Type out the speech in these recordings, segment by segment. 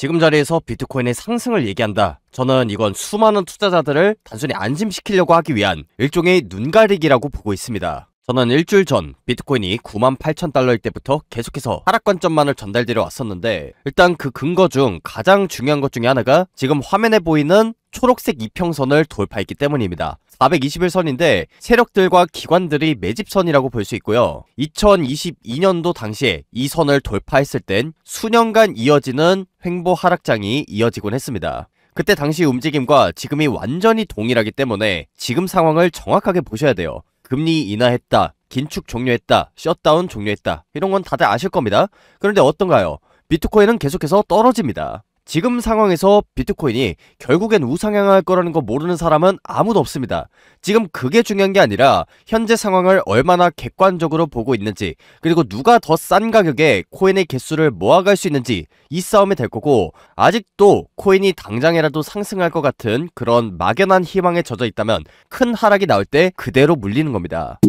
지금 자리에서 비트코인의 상승을 얘기한다. 저는 이건 수많은 투자자들을 단순히 안심시키려고 하기 위한 일종의 눈가리기라고 보고 있습니다. 저는 일주일 전 비트코인이 98,000달러일 때부터 계속해서 하락 관점만을 전달드려 왔었는데, 일단 그 근거 중 가장 중요한 것 중에 하나가 지금 화면에 보이는 초록색 이평선을 돌파했기 때문입니다. 421선인데 세력들과 기관들이 매집선이라고 볼 수 있고요. 2022년도 당시에 이 선을 돌파했을 땐 수년간 이어지는 횡보 하락장이 이어지곤 했습니다. 그때 당시 움직임과 지금이 완전히 동일하기 때문에 지금 상황을 정확하게 보셔야 돼요. 금리 인하했다, 긴축 종료했다, 셧다운 종료했다, 이런 건 다들 아실 겁니다. 그런데 어떤가요? 비트코인은 계속해서 떨어집니다. 지금 상황에서 비트코인이 결국엔 우상향할 거라는 거 모르는 사람은 아무도 없습니다. 지금 그게 중요한 게 아니라 현재 상황을 얼마나 객관적으로 보고 있는지, 그리고 누가 더 싼 가격에 코인의 개수를 모아갈 수 있는지, 이 싸움이 될 거고, 아직도 코인이 당장이라도 상승할 것 같은 그런 막연한 희망에 젖어 있다면 큰 하락이 나올 때 그대로 물리는 겁니다.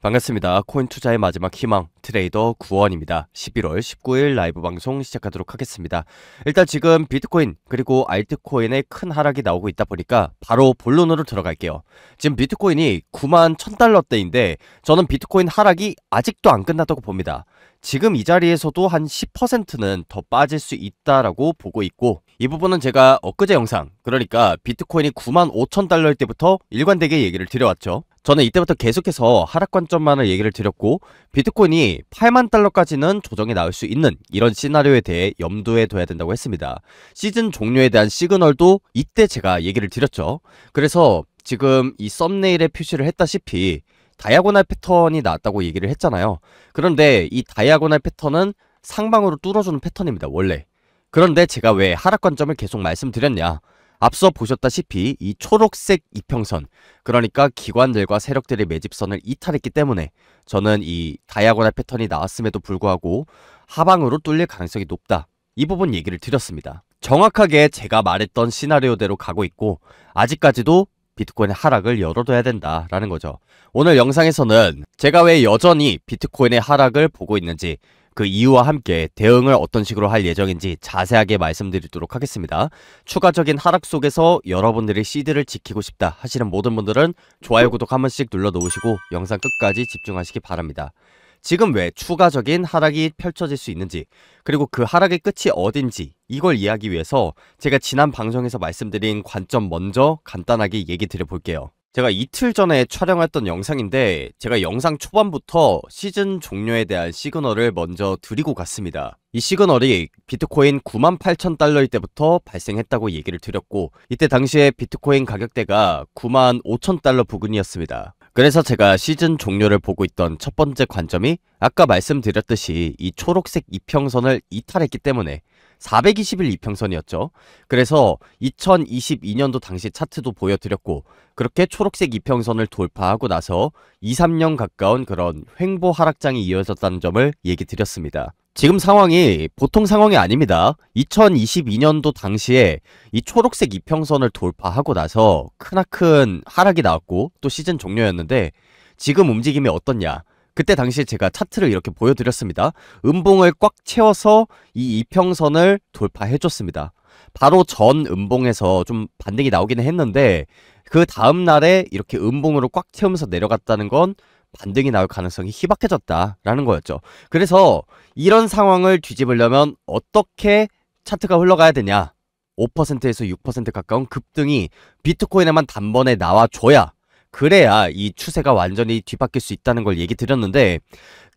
반갑습니다. 코인 투자의 마지막 희망, 트레이더 구원입니다. 11월 19일 라이브 방송 시작하도록 하겠습니다. 일단 지금 비트코인 그리고 알트코인의 큰 하락이 나오고 있다 보니까 바로 본론으로 들어갈게요. 지금 비트코인이 91,000달러대인데 저는 비트코인 하락이 아직도 안 끝났다고 봅니다. 지금 이 자리에서도 한 10%는 더 빠질 수 있다라고 보고 있고, 이 부분은 제가 엊그제 영상, 그러니까 비트코인이 95,000달러일 때부터 일관되게 얘기를 드려왔죠. 저는 이때부터 계속해서 하락 관점만을 얘기를 드렸고, 비트코인이 80,000달러까지는 조정이 나올 수 있는 이런 시나리오에 대해 염두에 둬야 된다고 했습니다. 시즌 종료에 대한 시그널도 이때 제가 얘기를 드렸죠. 그래서 지금 이 썸네일에 표시를 했다시피 다이아고날 패턴이 나왔다고 얘기를 했잖아요. 그런데 이 다이아고날 패턴은 상방으로 뚫어주는 패턴입니다, 원래. 그런데 제가 왜 하락 관점을 계속 말씀드렸냐? 앞서 보셨다시피 이 초록색 이평선, 그러니까 기관들과 세력들의 매집선을 이탈했기 때문에 저는 이 다이아고날 패턴이 나왔음에도 불구하고 하방으로 뚫릴 가능성이 높다, 이 부분 얘기를 드렸습니다. 정확하게 제가 말했던 시나리오대로 가고 있고, 아직까지도 비트코인의 하락을 열어둬야 된다라는 거죠. 오늘 영상에서는 제가 왜 여전히 비트코인의 하락을 보고 있는지, 그 이유와 함께 대응을 어떤 식으로 할 예정인지 자세하게 말씀드리도록 하겠습니다. 추가적인 하락 속에서 여러분들이 시드를 지키고 싶다 하시는 모든 분들은 좋아요, 구독 한 번씩 눌러 놓으시고 영상 끝까지 집중하시기 바랍니다. 지금 왜 추가적인 하락이 펼쳐질 수 있는지, 그리고 그 하락의 끝이 어딘지, 이걸 이해하기 위해서 제가 지난 방송에서 말씀드린 관점 먼저 간단하게 얘기 드려볼게요. 제가 이틀 전에 촬영했던 영상인데, 제가 영상 초반부터 시즌 종료에 대한 시그널을 먼저 드리고 갔습니다. 이 시그널이 비트코인 98,000달러일 때부터 발생했다고 얘기를 드렸고, 이때 당시에 비트코인 가격대가 95,000달러 부근이었습니다. 그래서 제가 시즌 종료를 보고 있던 첫 번째 관점이 아까 말씀드렸듯이 이 초록색 이평선을 이탈했기 때문에 421 이평선이었죠. 그래서 2022년도 당시 차트도 보여드렸고, 그렇게 초록색 이평선을 돌파하고 나서 2, 3년 가까운 그런 횡보 하락장이 이어졌다는 점을 얘기 드렸습니다. 지금 상황이 보통 상황이 아닙니다. 2022년도 당시에 이 초록색 이평선을 돌파하고 나서 크나큰 하락이 나왔고 또 시즌 종료였는데, 지금 움직임이 어떻냐? 그때 당시에 제가 차트를 이렇게 보여드렸습니다. 음봉을 꽉 채워서 이 이평선을 돌파해줬습니다. 바로 전 음봉에서 좀 반등이 나오기는 했는데, 그 다음날에 이렇게 음봉으로 꽉 채우면서 내려갔다는 건 반등이 나올 가능성이 희박해졌다라는 거였죠. 그래서 이런 상황을 뒤집으려면 어떻게 차트가 흘러가야 되냐? 5%에서 6% 가까운 급등이 비트코인에만 단번에 나와줘야, 그래야 이 추세가 완전히 뒤바뀔 수 있다는 걸 얘기 드렸는데,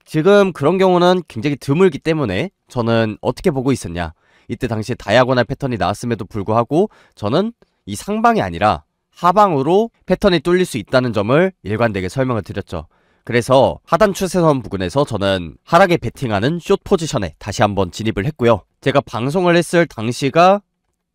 지금 그런 경우는 굉장히 드물기 때문에 저는 어떻게 보고 있었냐? 이때 당시에 다이아고날 패턴이 나왔음에도 불구하고 저는 이 상방이 아니라 하방으로 패턴이 뚫릴 수 있다는 점을 일관되게 설명을 드렸죠. 그래서 하단 추세선 부근에서 저는 하락에 베팅하는 숏 포지션에 다시 한번 진입을 했고요. 제가 방송을 했을 당시가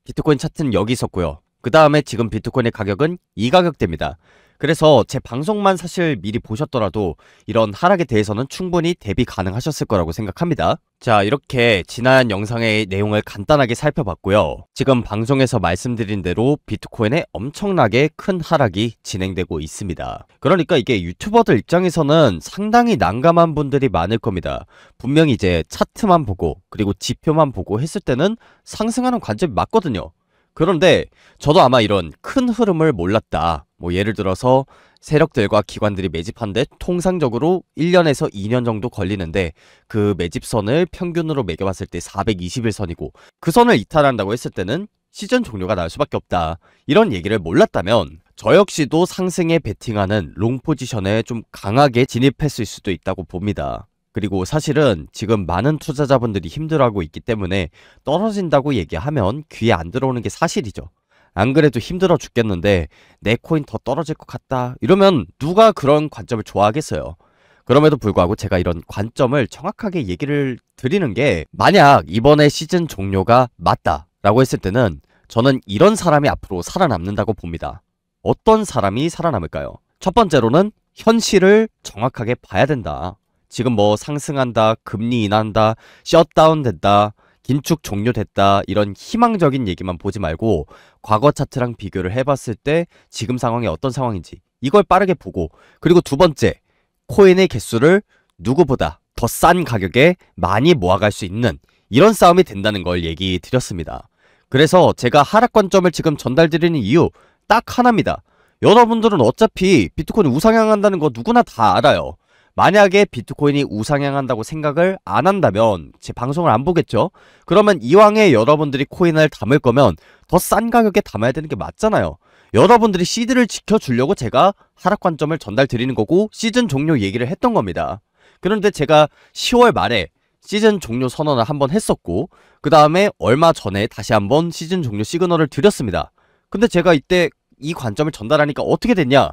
비트코인 차트는 여기 있었고요. 그 다음에 지금 비트코인의 가격은 이 가격대입니다. 그래서 제 방송만 사실 미리 보셨더라도 이런 하락에 대해서는 충분히 대비 가능하셨을 거라고 생각합니다. 자, 이렇게 지난 영상의 내용을 간단하게 살펴봤고요. 지금 방송에서 말씀드린 대로 비트코인에 엄청나게 큰 하락이 진행되고 있습니다. 그러니까 이게 유튜버들 입장에서는 상당히 난감한 분들이 많을 겁니다. 분명히 이제 차트만 보고 그리고 지표만 보고 했을 때는 상승하는 관점이 맞거든요. 그런데 저도 아마 이런 큰 흐름을 몰랐다. 뭐 예를 들어서 세력들과 기관들이 매집하는데 통상적으로 1년에서 2년 정도 걸리는데 그 매집선을 평균으로 매겨봤을 때 420일선이고 그 선을 이탈한다고 했을 때는 시즌 종료가 날 수밖에 없다. 이런 얘기를 몰랐다면 저 역시도 상승에 베팅하는 롱 포지션에 좀 강하게 진입했을 수도 있다고 봅니다. 그리고 사실은 지금 많은 투자자분들이 힘들어하고 있기 때문에 떨어진다고 얘기하면 귀에 안 들어오는 게 사실이죠. 안 그래도 힘들어 죽겠는데 내 코인 더 떨어질 것 같다 이러면 누가 그런 관점을 좋아하겠어요. 그럼에도 불구하고 제가 이런 관점을 정확하게 얘기를 드리는 게, 만약 이번에 시즌 종료가 맞다 라고 했을 때는 저는 이런 사람이 앞으로 살아남는다고 봅니다. 어떤 사람이 살아남을까요? 첫 번째로는 현실을 정확하게 봐야 된다. 지금 뭐 상승한다, 금리 인하한다, 셧다운 된다, 긴축 종료됐다 이런 희망적인 얘기만 보지 말고 과거 차트랑 비교를 해봤을 때 지금 상황이 어떤 상황인지 이걸 빠르게 보고, 그리고 두 번째, 코인의 개수를 누구보다 더 싼 가격에 많이 모아갈 수 있는 이런 싸움이 된다는 걸 얘기 드렸습니다. 그래서 제가 하락 관점을 지금 전달드리는 이유 딱 하나입니다. 여러분들은 어차피 비트코인이 우상향한다는 거 누구나 다 알아요. 만약에 비트코인이 우상향한다고 생각을 안 한다면 제 방송을 안 보겠죠? 그러면 이왕에 여러분들이 코인을 담을 거면 더 싼 가격에 담아야 되는 게 맞잖아요. 여러분들이 시드를 지켜주려고 제가 하락 관점을 전달 드리는 거고 시즌 종료 얘기를 했던 겁니다. 그런데 제가 10월 말에 시즌 종료 선언을 한번 했었고 그 다음에 얼마 전에 다시 한번 시즌 종료 시그널을 드렸습니다. 근데 제가 이때 이 관점을 전달하니까 어떻게 됐냐?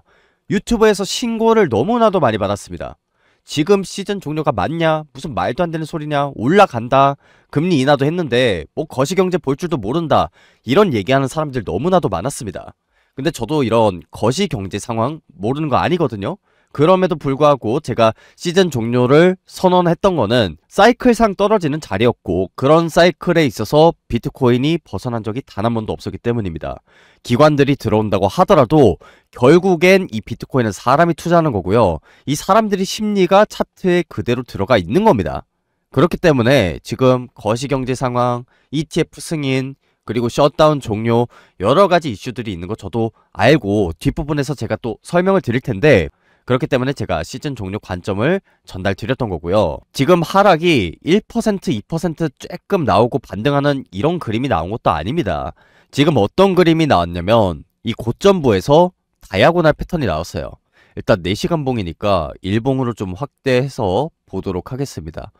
유튜브에서 신고를 너무나도 많이 받았습니다. 지금 시즌 종료가 맞냐? 무슨 말도 안 되는 소리냐? 올라간다. 금리 인하도 했는데 뭐 거시경제 볼 줄도 모른다. 이런 얘기하는 사람들 너무나도 많았습니다. 근데 저도 이런 거시경제 상황 모르는 거 아니거든요. 그럼에도 불구하고 제가 시즌 종료를 선언했던 거는 사이클상 떨어지는 자리였고, 그런 사이클에 있어서 비트코인이 벗어난 적이 단 한 번도 없었기 때문입니다. 기관들이 들어온다고 하더라도 결국엔 이 비트코인은 사람이 투자하는 거고요. 이 사람들이 심리가 차트에 그대로 들어가 있는 겁니다. 그렇기 때문에 지금 거시경제 상황, ETF 승인, 그리고 셧다운 종료 여러 가지 이슈들이 있는 거 저도 알고 뒷부분에서 제가 또 설명을 드릴 텐데, 그렇기 때문에 제가 시즌 종료 관점을 전달 드렸던 거고요. 지금 하락이 1%, 2% 조금 나오고 반등하는 이런 그림이 나온 것도 아닙니다. 지금 어떤 그림이 나왔냐면 이 고점부에서 다이아고날 패턴이 나왔어요. 일단 4시간 봉이니까 일봉으로 좀 확대해서 보도록 하겠습니다.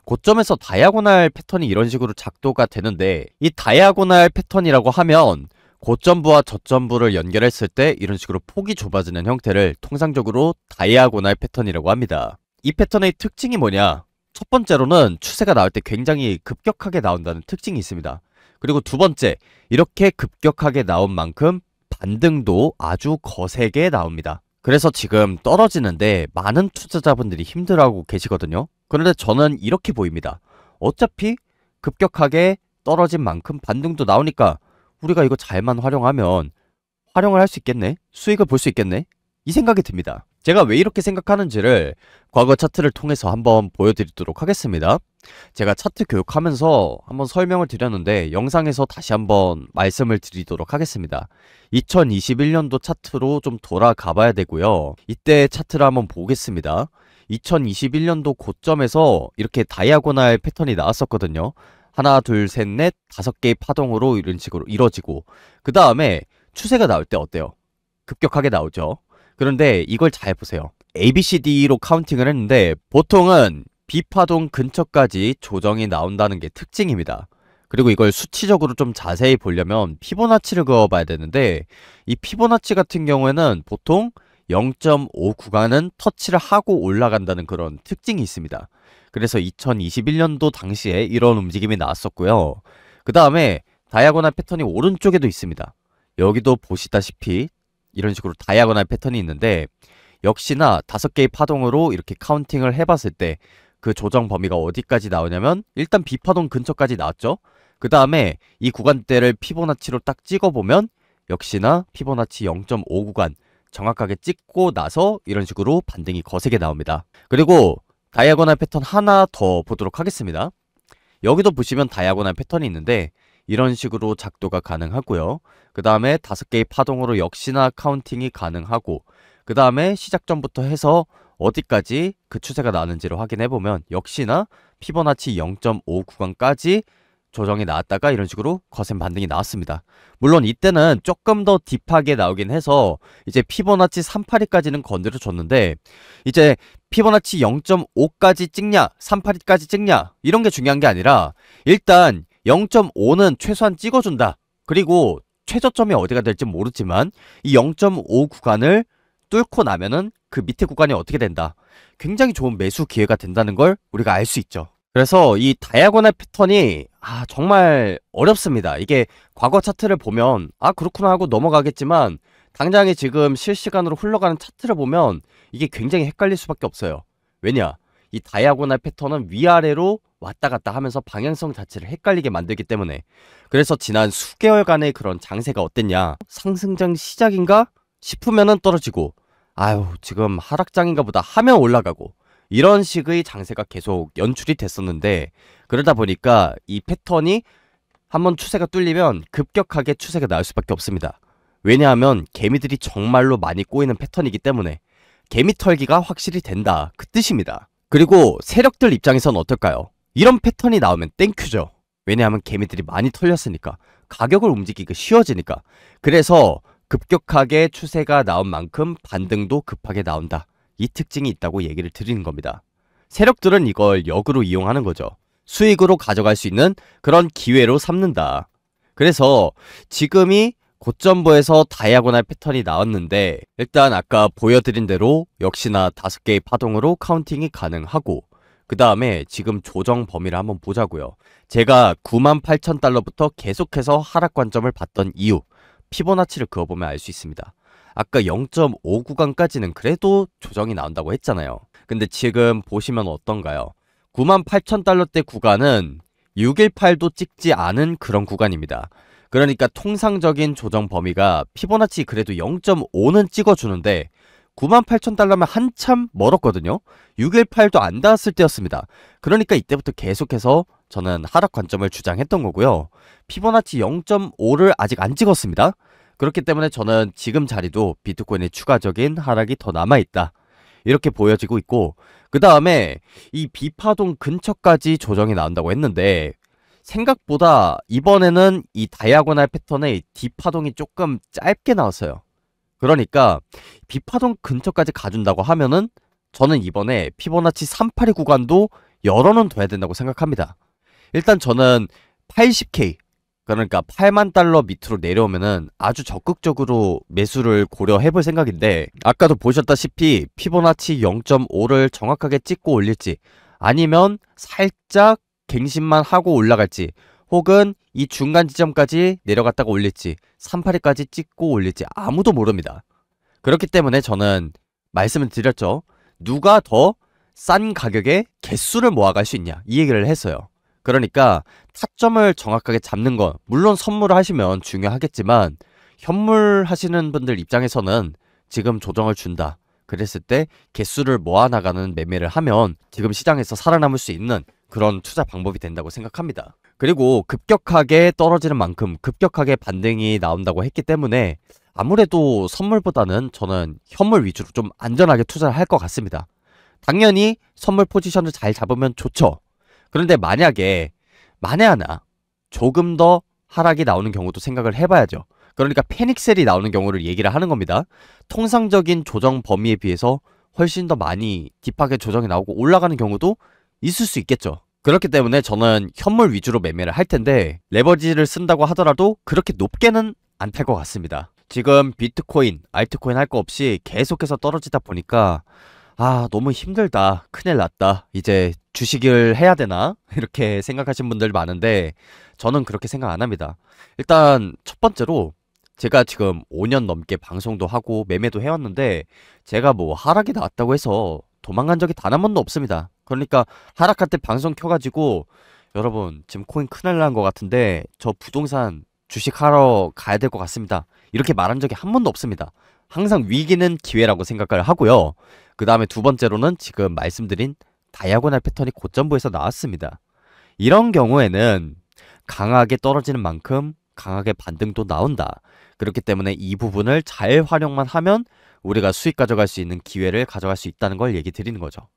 고점에서 다이아고날 패턴이 이런 식으로 작도가 되는데, 이 다이아고날 패턴이라고 하면 고점부와 저점부를 연결했을 때 이런 식으로 폭이 좁아지는 형태를 통상적으로 다이아고날 패턴이라고 합니다. 이 패턴의 특징이 뭐냐? 첫 번째로는 추세가 나올 때 굉장히 급격하게 나온다는 특징이 있습니다. 그리고 두 번째, 이렇게 급격하게 나온 만큼 반등도 아주 거세게 나옵니다. 그래서 지금 떨어지는데 많은 투자자분들이 힘들어하고 계시거든요. 그런데 저는 이렇게 보입니다. 어차피 급격하게 떨어진 만큼 반등도 나오니까 우리가 이거 잘만 활용하면 활용을 할 수 있겠네? 수익을 볼 수 있겠네? 이 생각이 듭니다. 제가 왜 이렇게 생각하는지를 과거 차트를 통해서 한번 보여드리도록 하겠습니다. 제가 차트 교육하면서 한번 설명을 드렸는데 영상에서 다시 한번 말씀을 드리도록 하겠습니다. 2021년도 차트로 좀 돌아가 봐야 되고요. 이때 차트를 한번 보겠습니다. 2021년도 고점에서 이렇게 다이아고날 패턴이 나왔었거든요. 하나, 둘, 셋, 넷, 5개의 파동으로 이런 식으로 이뤄지고, 그 다음에 추세가 나올 때 어때요? 급격하게 나오죠. 그런데 이걸 잘 보세요. ABCD로 카운팅을 했는데 보통은 B파동 근처까지 조정이 나온다는 게 특징입니다. 그리고 이걸 수치적으로 좀 자세히 보려면 피보나치를 그어봐야 되는데, 이 피보나치 같은 경우에는 보통 0.5 구간은 터치를 하고 올라간다는 그런 특징이 있습니다. 그래서 2021년도 당시에 이런 움직임이 나왔었고요. 그 다음에 다이아고날 패턴이 오른쪽에도 있습니다. 여기도 보시다시피 이런 식으로 다이아고날 패턴이 있는데 역시나 5개의 파동으로 이렇게 카운팅을 해봤을 때 그 조정 범위가 어디까지 나오냐면 일단 B파동 근처까지 나왔죠. 그 다음에 이 구간대를 피보나치로 딱 찍어보면 역시나 피보나치 0.5 구간 정확하게 찍고 나서 이런 식으로 반등이 거세게 나옵니다. 그리고 다이아고날 패턴 하나 더 보도록 하겠습니다. 여기도 보시면 다이아고날 패턴이 있는데 이런 식으로 작도가 가능하고요. 그 다음에 5개의 파동으로 역시나 카운팅이 가능하고 그 다음에 시작점부터 해서 어디까지 그 추세가 나는지를 확인해보면 역시나 피보나치 0.5 구간까지 조정이 나왔다가 이런 식으로 거센 반등이 나왔습니다. 물론 이때는 조금 더 딥하게 나오긴 해서 이제 피보나치 382까지는 건드려 줬는데 이제 피보나치 0.5까지 찍냐 382까지 찍냐 이런 게 중요한 게 아니라 일단 0.5는 최소한 찍어준다. 그리고 최저점이 어디가 될지 모르지만 이 0.5 구간을 뚫고 나면은 그 밑에 구간이 어떻게 된다. 굉장히 좋은 매수 기회가 된다는 걸 우리가 알 수 있죠. 그래서 이 다이아고날 패턴이 정말 어렵습니다. 이게 과거 차트를 보면 그렇구나 하고 넘어가겠지만 당장에 지금 실시간으로 흘러가는 차트를 보면 이게 굉장히 헷갈릴 수밖에 없어요. 왜냐? 이 다이아고날 패턴은 위아래로 왔다 갔다 하면서 방향성 자체를 헷갈리게 만들기 때문에. 그래서 지난 수개월간의 그런 장세가 어땠냐? 상승장 시작인가 싶으면은 떨어지고 지금 하락장인가 보다 하면 올라가고 이런 식의 장세가 계속 연출이 됐었는데 그러다 보니까 이 패턴이 한번 추세가 뚫리면 급격하게 추세가 나올 수밖에 없습니다. 왜냐하면 개미들이 정말로 많이 꼬이는 패턴이기 때문에 개미 털기가 확실히 된다 그 뜻입니다. 그리고 세력들 입장에선 어떨까요? 이런 패턴이 나오면 땡큐죠. 왜냐하면 개미들이 많이 털렸으니까 가격을 움직이기 쉬워지니까. 그래서 급격하게 추세가 나온 만큼 반등도 급하게 나온다. 이 특징이 있다고 얘기를 드리는 겁니다. 세력들은 이걸 역으로 이용하는 거죠. 수익으로 가져갈 수 있는 그런 기회로 삼는다. 그래서 지금이 고점부에서 다이아고날 패턴이 나왔는데 일단 아까 보여드린 대로 역시나 5개의 파동으로 카운팅이 가능하고 그 다음에 지금 조정 범위를 한번 보자고요. 제가 98,000달러부터 계속해서 하락 관점을 봤던 이유 피보나치를 그어보면 알 수 있습니다. 아까 0.5 구간까지는 그래도 조정이 나온다고 했잖아요. 근데 지금 보시면 어떤가요? 98,000달러대 구간은 618도 찍지 않은 그런 구간입니다. 그러니까 통상적인 조정 범위가 피보나치 그래도 0.5는 찍어주는데 98,000달러면 한참 멀었거든요. 618도 안 닿았을 때였습니다. 그러니까 이때부터 계속해서 저는 하락 관점을 주장했던 거고요. 피보나치 0.5를 아직 안 찍었습니다. 그렇기 때문에 저는 지금 자리도 비트코인의 추가적인 하락이 더 남아있다. 이렇게 보여지고 있고 그 다음에 이 B파동 근처까지 조정이 나온다고 했는데 생각보다 이번에는 이 다이아고날 패턴의 D파동이 조금 짧게 나왔어요. 그러니까 B파동 근처까지 가준다고 하면은 저는 이번에 피보나치 382 구간도 열어는 둬야 된다고 생각합니다. 일단 저는 80K 그러니까 8만 달러 밑으로 내려오면은 아주 적극적으로 매수를 고려해볼 생각인데 아까도 보셨다시피 피보나치 0.5를 정확하게 찍고 올릴지 아니면 살짝 갱신만 하고 올라갈지 혹은 이 중간 지점까지 내려갔다가 올릴지 382까지 찍고 올릴지 아무도 모릅니다. 그렇기 때문에 저는 말씀을 드렸죠. 누가 더 싼 가격에 개수를 모아갈 수 있냐 이 얘기를 했어요. 그러니까 타점을 정확하게 잡는 건 물론 선물을 하시면 중요하겠지만 현물 하시는 분들 입장에서는 지금 조정을 준다. 그랬을 때 개수를 모아나가는 매매를 하면 지금 시장에서 살아남을 수 있는 그런 투자 방법이 된다고 생각합니다. 그리고 급격하게 떨어지는 만큼 급격하게 반등이 나온다고 했기 때문에 아무래도 선물보다는 저는 현물 위주로 좀 안전하게 투자를 할 것 같습니다. 당연히 선물 포지션을 잘 잡으면 좋죠. 그런데 만약에 만에 하나 조금 더 하락이 나오는 경우도 생각을 해봐야죠. 그러니까 패닉셀이 나오는 경우를 얘기를 하는 겁니다. 통상적인 조정 범위에 비해서 훨씬 더 많이 딥하게 조정이 나오고 올라가는 경우도 있을 수 있겠죠. 그렇기 때문에 저는 현물 위주로 매매를 할 텐데 레버리지를 쓴다고 하더라도 그렇게 높게는 안 탈 것 같습니다. 지금 비트코인, 알트코인 할 거 없이 계속해서 떨어지다 보니까 너무 힘들다. 큰일 났다. 이제 주식을 해야 되나? 이렇게 생각하시는 분들 많은데 저는 그렇게 생각 안 합니다. 일단 첫 번째로 제가 지금 5년 넘게 방송도 하고 매매도 해왔는데 제가 뭐 하락이 나왔다고 해서 도망간 적이 단 한 번도 없습니다. 그러니까 하락할 때 방송 켜가지고 여러분 지금 코인 큰일 난 것 같은데 저 부동산 주식하러 가야 될 것 같습니다. 이렇게 말한 적이 한 번도 없습니다. 항상 위기는 기회라고 생각을 하고요. 그 다음에 두 번째로는 지금 말씀드린 다이아고날 패턴이 고점부에서 나왔습니다. 이런 경우에는 강하게 떨어지는 만큼 강하게 반등도 나온다. 그렇기 때문에 이 부분을 잘 활용만 하면 우리가 수익 가져갈 수 있는 기회를 가져갈 수 있다는 걸 얘기 드리는 거죠.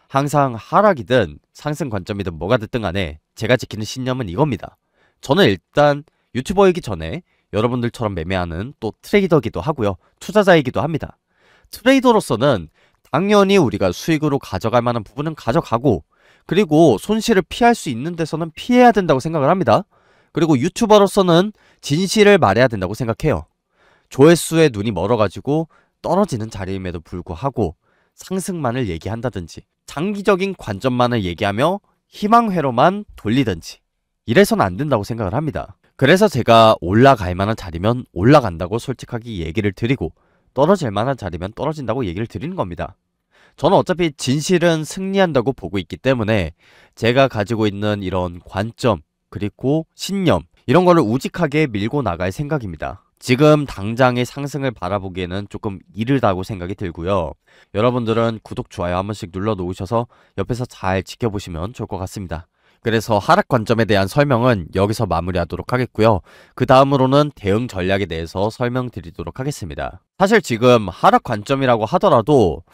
항상 하락이든 상승 관점이든 뭐가 됐든 간에 제가 지키는 신념은 이겁니다. 저는 일단 유튜버이기 전에 여러분들처럼 매매하는 또 트레이더기도 하고요. 투자자이기도 합니다. 트레이더로서는 당연히 우리가 수익으로 가져갈 만한 부분은 가져가고 그리고 손실을 피할 수 있는 데서는 피해야 된다고 생각을 합니다. 그리고 유튜버로서는 진실을 말해야 된다고 생각해요. 조회수에 눈이 멀어가지고 떨어지는 자리임에도 불구하고 상승만을 얘기한다든지 장기적인 관점만을 얘기하며 희망회로만 돌리든지 이래서는 안 된다고 생각을 합니다. 그래서 제가 올라갈 만한 자리면 올라간다고 솔직하게 얘기를 드리고 떨어질 만한 자리면 떨어진다고 얘기를 드리는 겁니다. 저는 어차피 진실은 승리한다고 보고 있기 때문에 제가 가지고 있는 이런 관점 그리고 신념 이런 거를 우직하게 밀고 나갈 생각입니다. 지금 당장의 상승을 바라보기에는 조금 이르다고 생각이 들고요. 여러분들은 구독, 좋아요 한 번씩 눌러 놓으셔서 옆에서 잘 지켜보시면 좋을 것 같습니다. 그래서 하락 관점에 대한 설명은 여기서 마무리하도록 하겠고요. 그 다음으로는 대응 전략에 대해서 설명드리도록 하겠습니다. 사실 지금 하락 관점이라고 하더라도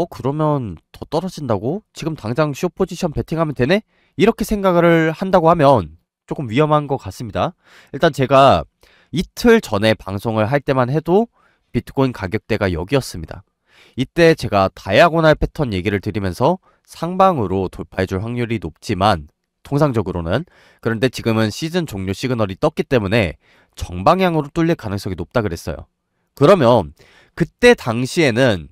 그러면 더 떨어진다고? 지금 당장 숏 포지션 베팅하면 되네? 이렇게 생각을 한다고 하면 조금 위험한 것 같습니다. 일단 제가 이틀 전에 방송을 할 때만 해도 비트코인 가격대가 여기였습니다. 이때 제가 다이아고날 패턴 얘기를 드리면서 상방으로 돌파해줄 확률이 높지만 통상적으로는 그런데 지금은 시즌 종료 시그널이 떴기 때문에 정방향으로 뚫릴 가능성이 높다 그랬어요. 그러면 그때 당시에는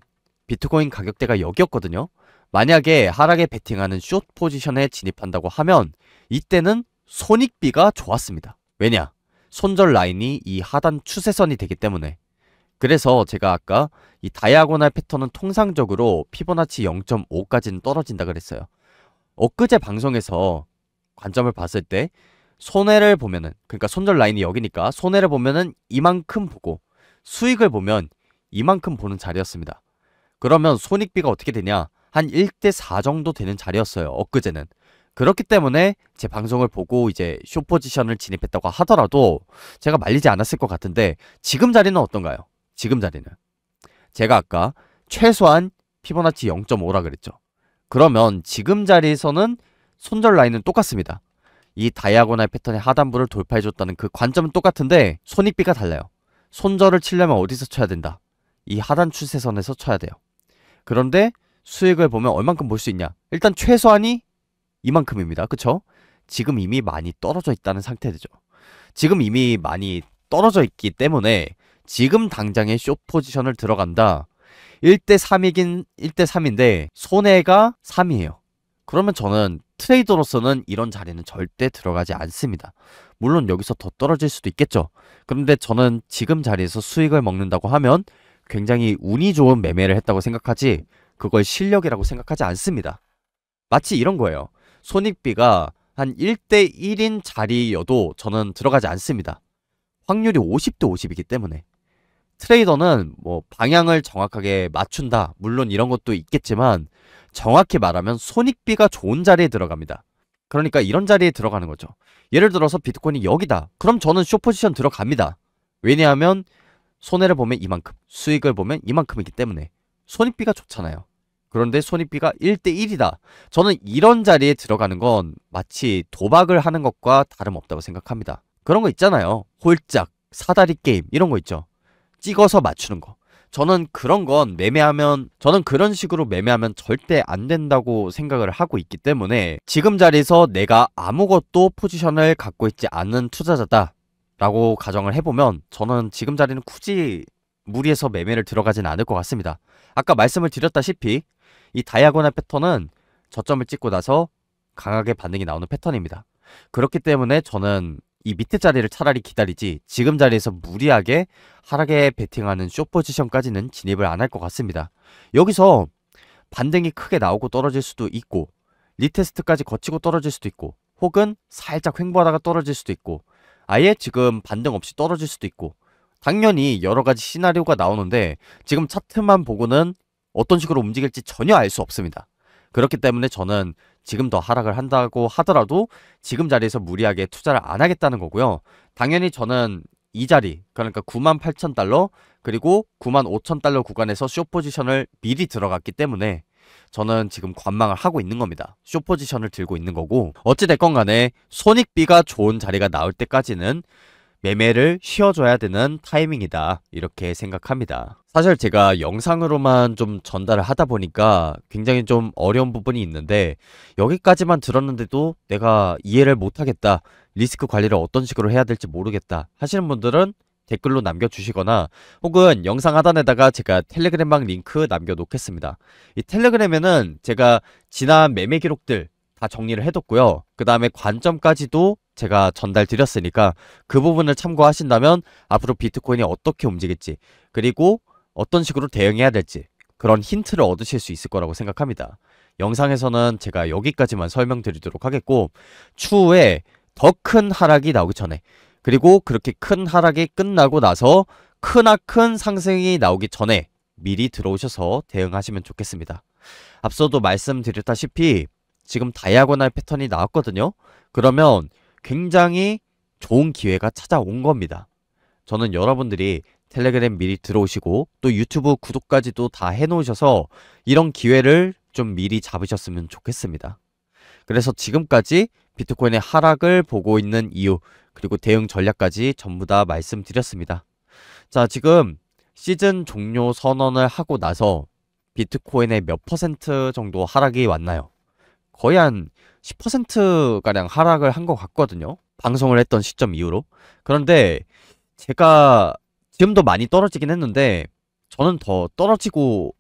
비트코인 가격대가 여기였거든요. 만약에 하락에 베팅하는 숏 포지션에 진입한다고 하면 이때는 손익비가 좋았습니다. 왜냐? 손절 라인이 이 하단 추세선이 되기 때문에. 그래서 제가 아까 이 다이아고날 패턴은 통상적으로 피보나치 0.5까지는 떨어진다 그랬어요. 엊그제 방송에서 관점을 봤을 때 손해를 보면은 그러니까 손절 라인이 여기니까 손해를 보면은 이만큼 보고 수익을 보면 이만큼 보는 자리였습니다. 그러면 손익비가 어떻게 되냐? 한 1대4 정도 되는 자리였어요. 엊그제는. 그렇기 때문에 제 방송을 보고 이제 숏 포지션을 진입했다고 하더라도 제가 말리지 않았을 것 같은데 지금 자리는 어떤가요? 지금 자리는 제가 아까 최소한 피보나치 0.5라 그랬죠. 그러면 지금 자리에서는 손절 라인은 똑같습니다. 이 다이아고날 패턴의 하단부를 돌파해줬다는 그 관점은 똑같은데 손익비가 달라요. 손절을 치려면 어디서 쳐야 된다? 이 하단 추세선에서 쳐야 돼요. 그런데 수익을 보면 얼만큼 볼 수 있냐? 일단 최소한이 이만큼입니다. 그쵸? 지금 이미 많이 떨어져 있다는 상태죠. 지금 이미 많이 떨어져 있기 때문에 지금 당장에 숏 포지션을 들어간다. 1대3이긴 1대3인데 손해가 3이에요. 그러면 저는 트레이더로서는 이런 자리는 절대 들어가지 않습니다. 물론 여기서 더 떨어질 수도 있겠죠. 그런데 저는 지금 자리에서 수익을 먹는다고 하면 굉장히 운이 좋은 매매를 했다고 생각하지 그걸 실력이라고 생각하지 않습니다. 마치 이런 거예요. 손익비가 한 1대1인 자리여도 저는 들어가지 않습니다. 확률이 50대 50이기 때문에. 트레이더는 뭐 방향을 정확하게 맞춘다. 물론 이런 것도 있겠지만 정확히 말하면 손익비가 좋은 자리에 들어갑니다. 그러니까 이런 자리에 들어가는 거죠. 예를 들어서 비트코인이 여기다. 그럼 저는 숏 포지션 들어갑니다. 왜냐하면 손해를 보면 이만큼, 수익을 보면 이만큼이기 때문에 손익비가 좋잖아요. 그런데 손익비가 1대1이다. 저는 이런 자리에 들어가는 건 마치 도박을 하는 것과 다름없다고 생각합니다. 그런 거 있잖아요. 홀짝, 사다리 게임 이런 거 있죠. 찍어서 맞추는 거. 저는 그런 건 저는 그런 식으로 매매하면 절대 안 된다고 생각을 하고 있기 때문에 지금 자리에서 내가 아무것도 포지션을 갖고 있지 않는 투자자다 라고 가정을 해보면 저는 지금 자리는 굳이 무리해서 매매를 들어가진 않을 것 같습니다. 아까 말씀을 드렸다시피 이 다이아고날 패턴은 저점을 찍고 나서 강하게 반등이 나오는 패턴입니다. 그렇기 때문에 저는 이 밑에 자리를 차라리 기다리지 지금 자리에서 무리하게 하락에 베팅하는 숏 포지션까지는 진입을 안 할 것 같습니다. 여기서 반등이 크게 나오고 떨어질 수도 있고 리테스트까지 거치고 떨어질 수도 있고 혹은 살짝 횡보하다가 떨어질 수도 있고 아예 지금 반등 없이 떨어질 수도 있고 당연히 여러가지 시나리오가 나오는데 지금 차트만 보고는 어떤 식으로 움직일지 전혀 알 수 없습니다. 그렇기 때문에 저는 지금 더 하락을 한다고 하더라도 지금 자리에서 무리하게 투자를 안 하겠다는 거고요. 당연히 저는 이 자리, 그러니까 98,000달러 그리고 95,000달러 구간에서 숏 포지션을 미리 들어갔기 때문에 저는 지금 관망을 하고 있는 겁니다. 숏 포지션을 들고 있는 거고 어찌됐건 간에 손익비가 좋은 자리가 나올 때까지는 매매를 쉬어줘야 되는 타이밍이다 이렇게 생각합니다. 사실 제가 영상으로만 좀 전달을 하다 보니까 굉장히 좀 어려운 부분이 있는데 여기까지만 들었는데도 내가 이해를 못하겠다, 리스크 관리를 어떤 식으로 해야 될지 모르겠다 하시는 분들은 댓글로 남겨주시거나 혹은 영상 하단에다가 제가 텔레그램방 링크 남겨놓겠습니다. 이 텔레그램에는 제가 지난 매매 기록들 다 정리를 해뒀고요. 그 다음에 관점까지도 제가 전달 드렸으니까 그 부분을 참고하신다면 앞으로 비트코인이 어떻게 움직일지 그리고 어떤 식으로 대응해야 될지 그런 힌트를 얻으실 수 있을 거라고 생각합니다. 영상에서는 제가 여기까지만 설명드리도록 하겠고 추후에 더 큰 하락이 나오기 전에 그리고 그렇게 큰 하락이 끝나고 나서 크나큰 상승이 나오기 전에 미리 들어오셔서 대응하시면 좋겠습니다. 앞서도 말씀드렸다시피 지금 다이아고날 패턴이 나왔거든요. 그러면 굉장히 좋은 기회가 찾아온 겁니다. 저는 여러분들이 텔레그램 미리 들어오시고 또 유튜브 구독까지도 다 해놓으셔서 이런 기회를 좀 미리 잡으셨으면 좋겠습니다. 그래서 지금까지 비트코인의 하락을 보고 있는 이유 그리고 대응 전략까지 전부 다 말씀드렸습니다. 자, 지금 시즌 종료 선언을 하고 나서 비트코인의 몇 퍼센트 정도 하락이 왔나요? 거의 한 10%가량 하락을 한 것 같거든요. 방송을 했던 시점 이후로. 그런데 제가 지금도 많이 떨어지긴 했는데 저는 더 떨어지고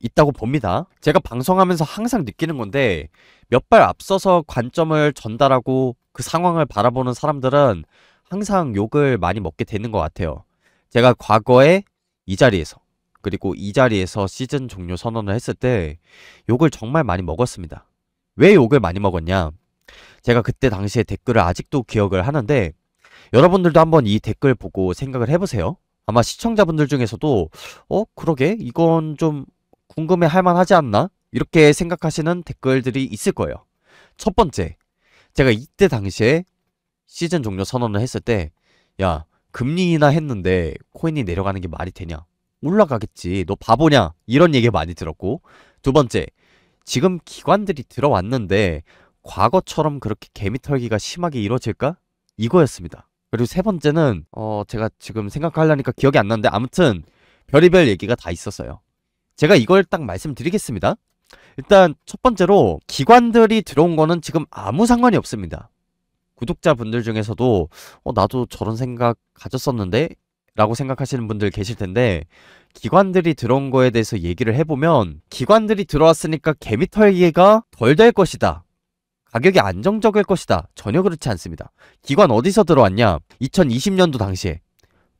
있다고 봅니다. 제가 방송하면서 항상 느끼는 건데 몇 발 앞서서 관점을 전달하고 그 상황을 바라보는 사람들은 항상 욕을 많이 먹게 되는 것 같아요. 제가 과거에 이 자리에서 그리고 이 자리에서 시즌 종료 선언을 했을 때 욕을 정말 많이 먹었습니다. 왜 욕을 많이 먹었냐? 제가 그때 당시에 댓글을 아직도 기억을 하는데 여러분들도 한번 이 댓글 보고 생각을 해보세요. 아마 시청자분들 중에서도 그러게 이건 좀 궁금해 할 만하지 않나? 이렇게 생각하시는 댓글들이 있을 거예요. 첫 번째, 제가 이때 당시에 시즌 종료 선언을 했을 때 야, 금리 인하 했는데 코인이 내려가는 게 말이 되냐? 올라가겠지. 너 바보냐? 이런 얘기 많이 들었고 두 번째, 지금 기관들이 들어왔는데 과거처럼 그렇게 개미털기가 심하게 이루어질까? 이거였습니다. 그리고 세 번째는 제가 지금 생각하려니까 기억이 안 나는데 아무튼 별의별 얘기가 다 있었어요. 제가 이걸 딱 말씀드리겠습니다. 일단 첫 번째로 기관들이 들어온 거는 지금 아무 상관이 없습니다. 구독자분들 중에서도 나도 저런 생각 가졌었는데? 라고 생각하시는 분들 계실 텐데 기관들이 들어온 거에 대해서 얘기를 해보면 기관들이 들어왔으니까 개미털기가 덜 될 것이다. 가격이 안정적일 것이다. 전혀 그렇지 않습니다. 기관 어디서 들어왔냐? 2020년도 당시에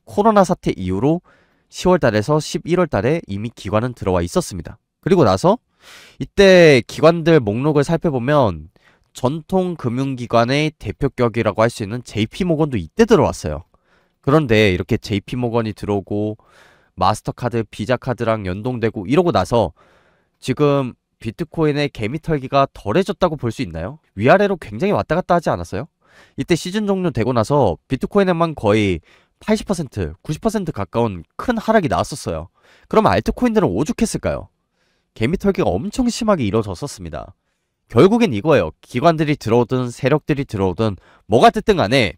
코로나 사태 이후로 10월달에서 11월달에 이미 기관은 들어와 있었습니다. 그리고 나서 이때 기관들 목록을 살펴보면 전통 금융기관의 대표격이라고 할 수 있는 JP모건도 이때 들어왔어요. 그런데 이렇게 JP모건이 들어오고 마스터카드, 비자카드랑 연동되고 이러고 나서 지금 비트코인의 개미털기가 덜해졌다고 볼 수 있나요? 위아래로 굉장히 왔다 갔다 하지 않았어요? 이때 시즌 종료되고 나서 비트코인에만 거의 80%, 90% 가까운 큰 하락이 나왔었어요. 그럼 알트코인들은 오죽했을까요? 개미털기가 엄청 심하게 이루어졌었습니다. 결국엔 이거예요. 기관들이 들어오든 세력들이 들어오든 뭐가 됐든 간에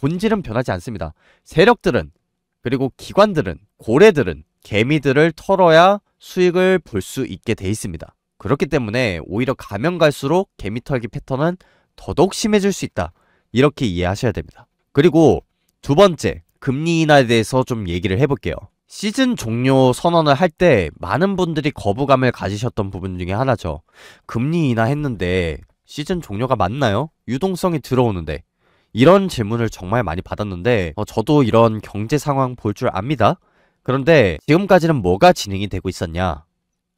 본질은 변하지 않습니다. 세력들은 그리고 기관들은 고래들은 개미들을 털어야 수익을 볼 수 있게 돼 있습니다. 그렇기 때문에 오히려 가면 갈수록 개미털기 패턴은 더더욱 심해질 수 있다. 이렇게 이해하셔야 됩니다. 그리고 두 번째, 금리 인하에 대해서 좀 얘기를 해볼게요. 시즌 종료 선언을 할 때 많은 분들이 거부감을 가지셨던 부분 중에 하나죠. 금리 인하 했는데 시즌 종료가 맞나요? 유동성이 들어오는데 이런 질문을 정말 많이 받았는데 저도 이런 경제 상황 볼 줄 압니다. 그런데 지금까지는 뭐가 진행이 되고 있었냐?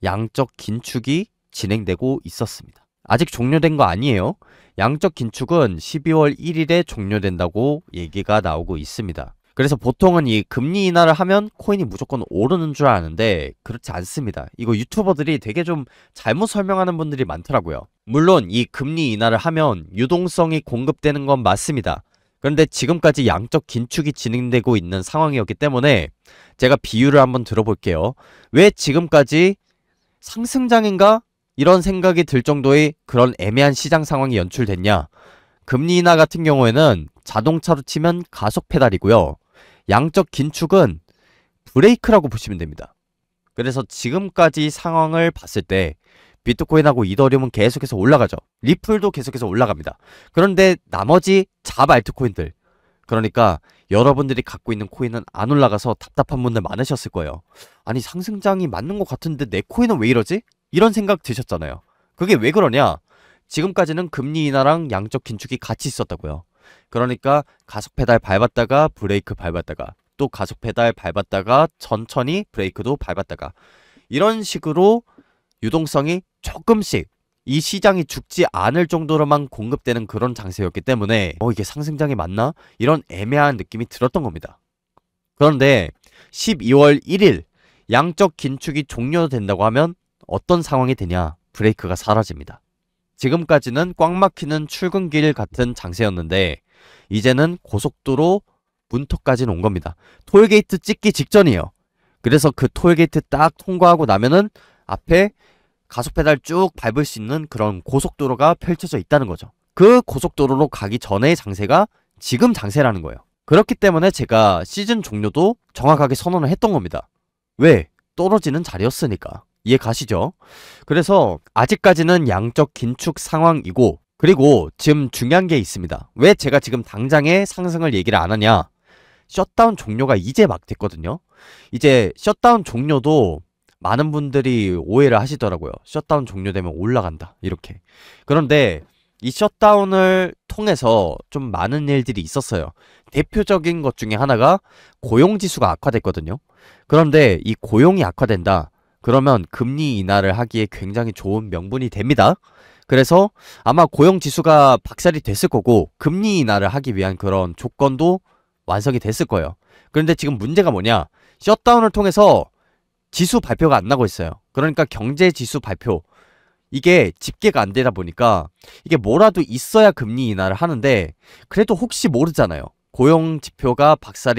양적 긴축이 진행되고 있었습니다. 아직 종료된 거 아니에요. 양적 긴축은 12월 1일에 종료된다고 얘기가 나오고 있습니다. 그래서 보통은 이 금리 인하를 하면 코인이 무조건 오르는 줄 아는데 그렇지 않습니다. 이거 유튜버들이 되게 좀 잘못 설명하는 분들이 많더라고요. 물론 이 금리 인하를 하면 유동성이 공급되는 건 맞습니다. 그런데 지금까지 양적 긴축이 진행되고 있는 상황이었기 때문에 제가 비유를 한번 들어볼게요. 왜 지금까지 상승장인가? 이런 생각이 들 정도의 그런 애매한 시장 상황이 연출됐냐? 금리 인하 같은 경우에는 자동차로 치면 가속 페달이고요. 양적 긴축은 브레이크라고 보시면 됩니다. 그래서 지금까지 상황을 봤을 때 비트코인하고 이더리움은 계속해서 올라가죠. 리플도 계속해서 올라갑니다. 그런데 나머지 잡 알트코인들, 그러니까 여러분들이 갖고 있는 코인은 안 올라가서 답답한 분들 많으셨을 거예요. 아니 상승장이 맞는 것 같은데 내 코인은 왜 이러지? 이런 생각 드셨잖아요. 그게 왜 그러냐? 지금까지는 금리 인하랑 양적 긴축이 같이 있었다고요. 그러니까 가속 페달 밟았다가 브레이크 밟았다가 또 가속 페달 밟았다가 천천히 브레이크도 밟았다가 이런 식으로 유동성이 조금씩 이 시장이 죽지 않을 정도로만 공급되는 그런 장세였기 때문에 이게 상승장이 맞나? 이런 애매한 느낌이 들었던 겁니다. 그런데 12월 1일 양적 긴축이 종료된다고 하면 어떤 상황이 되냐? 브레이크가 사라집니다. 지금까지는 꽉 막히는 출근길 같은 장세였는데 이제는 고속도로 문턱까지는 온 겁니다. 톨게이트 찍기 직전이에요. 그래서 그 톨게이트 딱 통과하고 나면은 앞에 가속페달 쭉 밟을 수 있는 그런 고속도로가 펼쳐져 있다는 거죠. 그 고속도로로 가기 전의 장세가 지금 장세라는 거예요. 그렇기 때문에 제가 시즌 종료도 정확하게 선언을 했던 겁니다. 왜? 떨어지는 자리였으니까. 이해 가시죠? 그래서 아직까지는 양적 긴축 상황이고, 그리고 지금 중요한 게 있습니다. 왜 제가 지금 당장의 상승을 얘기를 안 하냐? 셧다운 종료가 이제 막 됐거든요. 이제 셧다운 종료도 많은 분들이 오해를 하시더라고요. 셧다운 종료되면 올라간다 이렇게. 그런데 이 셧다운을 통해서 좀 많은 일들이 있었어요. 대표적인 것 중에 하나가 고용지수가 악화됐거든요. 그런데 이 고용이 악화된다. 그러면 금리 인하를 하기에 굉장히 좋은 명분이 됩니다. 그래서 아마 고용지수가 박살이 됐을 거고 금리 인하를 하기 위한 그런 조건도 완성이 됐을 거예요. 그런데 지금 문제가 뭐냐? 셧다운을 통해서 지수 발표가 안 나고 있어요. 그러니까 경제지수 발표, 이게 집계가 안 되다 보니까 이게 뭐라도 있어야 금리 인하를 하는데 그래도 혹시 모르잖아요. 고용지표가 박살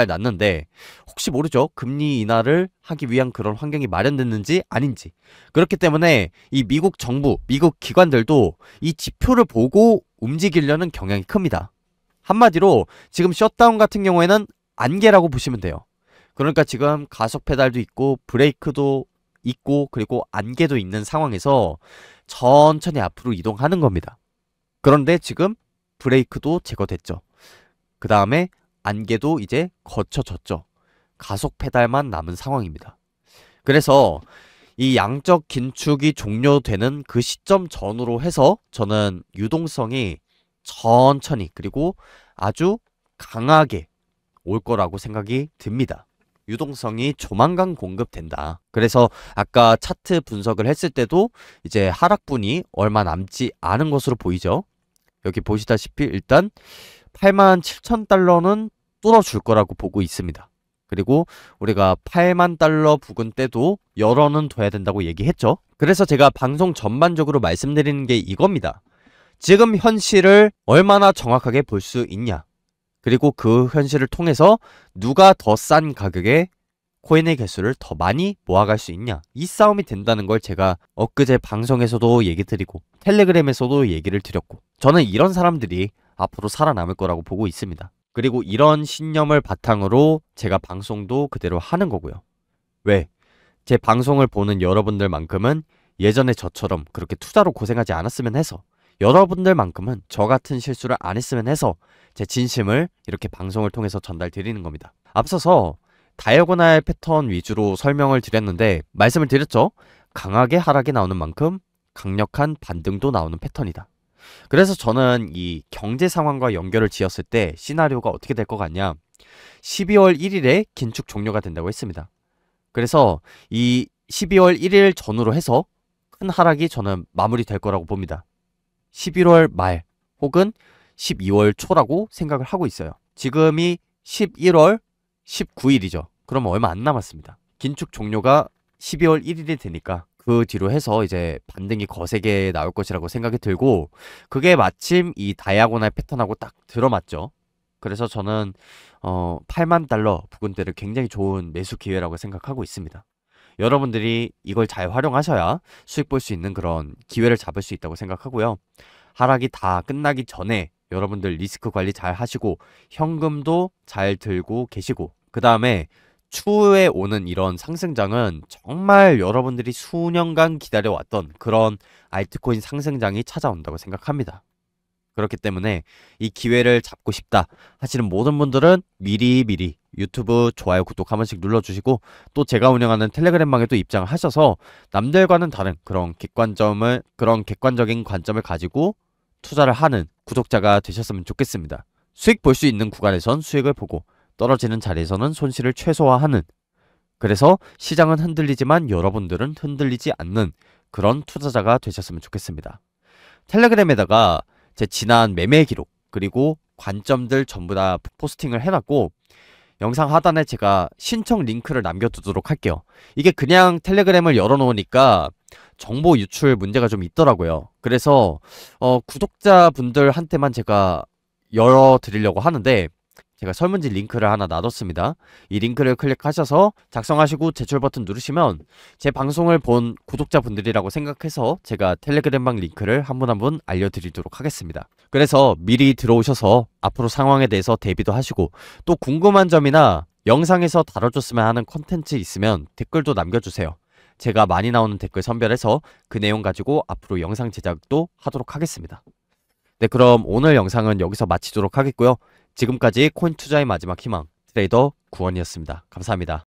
났는데 혹시 모르죠. 금리 인하를 하기 위한 그런 환경이 마련됐는지 아닌지. 그렇기 때문에 이 미국 정부, 미국 기관들도 이 지표를 보고 움직이려는 경향이 큽니다. 한마디로 지금 셧다운 같은 경우에는 안개라고 보시면 돼요. 그러니까 지금 가속 페달도 있고 브레이크도 있고 그리고 안개도 있는 상황에서 천천히 앞으로 이동하는 겁니다. 그런데 지금 브레이크도 제거됐죠. 그 다음에 안개도 이제 거쳐졌죠. 가속 페달만 남은 상황입니다. 그래서 이 양적 긴축이 종료되는 그 시점 전후로 해서 저는 유동성이 천천히 그리고 아주 강하게 올 거라고 생각이 듭니다. 유동성이 조만간 공급된다. 그래서 아까 차트 분석을 했을 때도 이제 하락분이 얼마 남지 않은 것으로 보이죠. 여기 보시다시피 일단 87,000달러는 뚫어줄 거라고 보고 있습니다. 그리고 우리가 8만 달러 부근 때도 열어는 둬야 된다고 얘기했죠. 그래서 제가 방송 전반적으로 말씀드리는 게 이겁니다. 지금 현실을 얼마나 정확하게 볼 수 있냐. 그리고 그 현실을 통해서 누가 더 싼 가격에 코인의 개수를 더 많이 모아갈 수 있냐. 이 싸움이 된다는 걸 제가 엊그제 방송에서도 얘기 드리고 텔레그램에서도 얘기를 드렸고 저는 이런 사람들이 앞으로 살아남을 거라고 보고 있습니다. 그리고 이런 신념을 바탕으로 제가 방송도 그대로 하는 거고요. 왜? 제 방송을 보는 여러분들만큼은 예전에 저처럼 그렇게 투자로 고생하지 않았으면 해서, 여러분들만큼은 저 같은 실수를 안 했으면 해서 제 진심을 이렇게 방송을 통해서 전달 드리는 겁니다. 앞서서 다이아고날 패턴 위주로 설명을 드렸는데 말씀을 드렸죠. 강하게 하락이 나오는 만큼 강력한 반등도 나오는 패턴이다. 그래서 저는 이 경제 상황과 연결을 지었을 때 시나리오가 어떻게 될 것 같냐. 12월 1일에 긴축 종료가 된다고 했습니다. 그래서 이 12월 1일 전후로 해서 큰 하락이 저는 마무리될 거라고 봅니다. 11월 말 혹은 12월 초라고 생각을 하고 있어요. 지금이 11월 19일이죠. 그러면 얼마 안 남았습니다. 긴축 종료가 12월 1일이 되니까 그 뒤로 해서 이제 반등이 거세게 나올 것이라고 생각이 들고, 그게 마침 이 다이아고날 패턴하고 딱 들어맞죠. 그래서 저는 8만 달러 부근대를 굉장히 좋은 매수 기회라고 생각하고 있습니다. 여러분들이 이걸 잘 활용하셔야 수익 볼 수 있는 그런 기회를 잡을 수 있다고 생각하고요. 하락이 다 끝나기 전에 여러분들 리스크 관리 잘 하시고 현금도 잘 들고 계시고, 그 다음에 추후에 오는 이런 상승장은 정말 여러분들이 수년간 기다려왔던 그런 알트코인 상승장이 찾아온다고 생각합니다. 그렇기 때문에 이 기회를 잡고 싶다 하시는 모든 분들은 미리미리 유튜브 좋아요, 구독 한 번씩 눌러주시고, 또 제가 운영하는 텔레그램방에도 입장을 하셔서 남들과는 다른 그런 객관적인 관점을 가지고 투자를 하는 구독자가 되셨으면 좋겠습니다. 수익 볼 수 있는 구간에선 수익을 보고 떨어지는 자리에서는 손실을 최소화하는, 그래서 시장은 흔들리지만 여러분들은 흔들리지 않는 그런 투자자가 되셨으면 좋겠습니다. 텔레그램에다가 제 지난 매매 기록 그리고 관점들 전부 다 포스팅을 해놨고, 영상 하단에 제가 신청 링크를 남겨두도록 할게요. 이게 그냥 텔레그램을 열어놓으니까 정보 유출 문제가 좀 있더라고요. 그래서 구독자분들한테만 제가 열어드리려고 하는데, 제가 설문지 링크를 하나 놔뒀습니다. 이 링크를 클릭하셔서 작성하시고 제출 버튼 누르시면 제 방송을 본 구독자분들이라고 생각해서 제가 텔레그램방 링크를 한 분 한 분 알려드리도록 하겠습니다. 그래서 미리 들어오셔서 앞으로 상황에 대해서 대비도 하시고, 또 궁금한 점이나 영상에서 다뤄줬으면 하는 컨텐츠 있으면 댓글도 남겨주세요. 제가 많이 나오는 댓글 선별해서 그 내용 가지고 앞으로 영상 제작도 하도록 하겠습니다. 네, 그럼 오늘 영상은 여기서 마치도록 하겠고요. 지금까지 코인 투자의 마지막 희망 트레이더 구원이었습니다. 감사합니다.